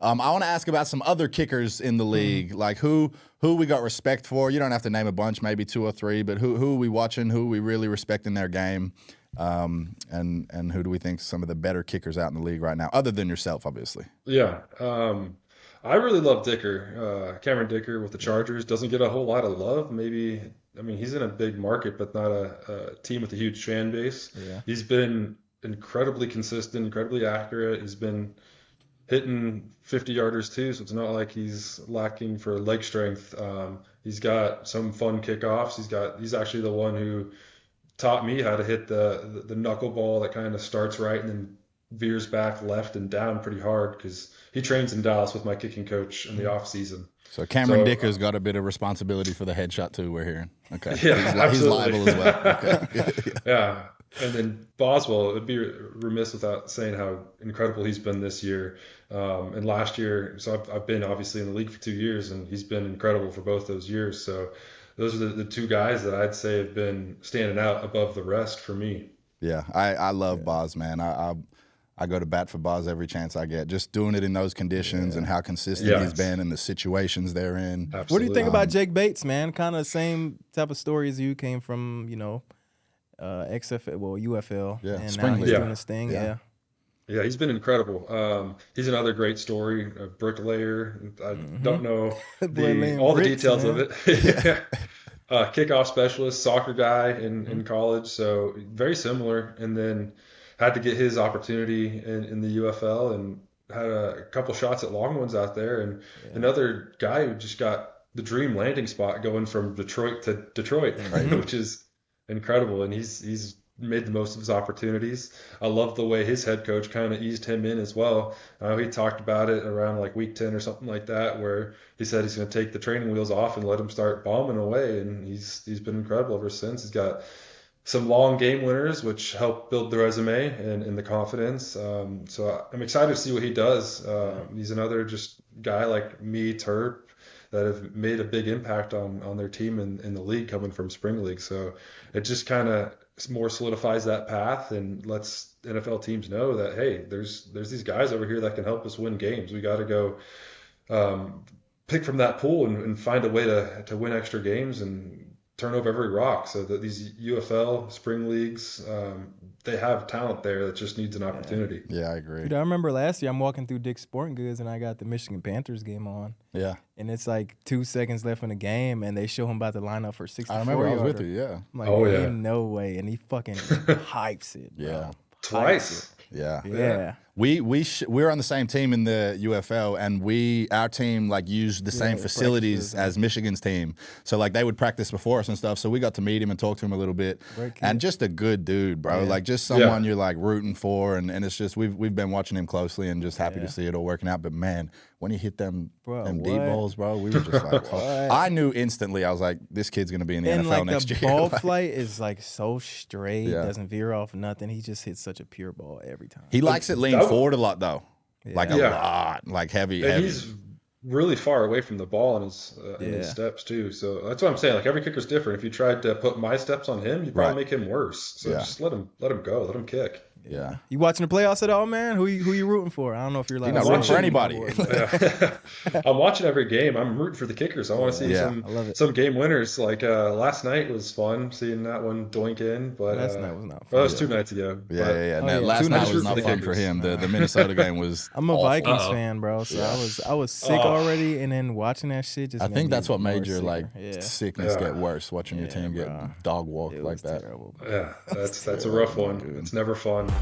I want to ask about some other kickers in the league, like who we got respect for. You don't have to name a bunch, maybe 2 or 3, but who are we watching? Who we really respect in their game? And who do we think some of the better kickers out in the league right now, other than yourself, obviously? Yeah. I really love Dicker. Cameron Dicker with the Chargers doesn't get a whole lot of love. Maybe, I mean, he's in a big market, but not a team with a huge fan base. Yeah. He's been incredibly consistent, incredibly accurate. He's been hitting 50-yarders too, so it's not like he's lacking for leg strength. He's got some fun kickoffs. He's actually the one who taught me how to hit the knuckleball that kind of starts right and then veers back left and down pretty hard, because he trains in Dallas with my kicking coach in the off season. So Cameron Dicker's got a bit of responsibility for the headshot too, we're hearing. Okay. Yeah, he's liable as well. Okay. Yeah. And then Boswell, it would be remiss without saying how incredible he's been this year. And last year, so I've been obviously in the league for 2 years, and he's been incredible for both those years. So those are the 2 guys that I'd say have been standing out above the rest for me. Yeah, I love Boz, man. I go to bat for Boz every chance I get. Just doing it in those conditions and how consistent he's been in the situations they're in. Absolutely. What do you think about Jake Bates, man? Kind of the same type of story as you, came from, XFL, UFL, and now he's doing his thing. Yeah, he's been incredible. He's another great story, a bricklayer. I don't know all the details of it. Kickoff specialist, soccer guy in college, so very similar. And then had to get his opportunity in the UFL and had a couple shots at long ones out there. And another guy who just got the dream landing spot going from Detroit to Detroit, which is incredible. And he's made the most of his opportunities. I love the way his head coach kind of eased him in as well. He talked about it around like week 10 or something like that, where he said he's going to take the training wheels off and let him start bombing away. And he's been incredible ever since. He's got some long game winners, which help build the resume and the confidence. So I'm excited to see what he does. He's another just guy like me, Terp, that have made a big impact on their team in the league coming from spring league. So it just kind of more solidifies that path and lets NFL teams know that, hey, there's these guys over here that can help us win games. We got to go pick from that pool and find a way to win extra games and turn over every rock. So that these UFL spring leagues, they have talent there that just needs an opportunity. Yeah, I agree. Dude, I remember last year I'm walking through Dick's Sporting Goods and I got the Michigan Panthers game on. Yeah. And it's like 2 seconds left in the game and they show him about to line up for 64. I remember I was with you, yeah. I'm like, no way. And he fucking hypes it, bro. Yeah. Twice. Yeah. We're on the same team in the UFL, and our team like used the same facilities as Michigan's team. So like they would practice before us and stuff. So we got to meet him and talk to him a little bit. And just a good dude, bro. Like just someone you're like rooting for, and it's just we've been watching him closely and just happy to see it all working out. But man, when he hit them deep balls, bro, we were just like, I knew instantly. I was like, this kid's gonna be in the NFL next year. And like the ball flight is like so straight, doesn't veer off nothing. He just hits such a pure ball every time. He likes it lean forward a lot though, like a lot, like heavy. He's really far away from the ball in his steps too. So that's what I'm saying. Like every kicker's different. If you tried to put my steps on him, you'd probably make him worse. So just let him go, let him kick. Yeah. You watching the playoffs at all, man? Who you rooting for? I don't know if you're like not rooting for anybody. I'm watching every game. I'm rooting for the kickers. I want to see some game winners. Like last night was fun seeing that one doink in, but last night was not fun. Well, it was 2 nights ago. Last night was not fun for him. The Minnesota game was. I'm a Vikings fan, bro. So I was sick already, and then watching that shit just. I think that's what made your sickness get worse. Watching your team get dog walked like that. Terrible, yeah, that's a rough one. It's never fun.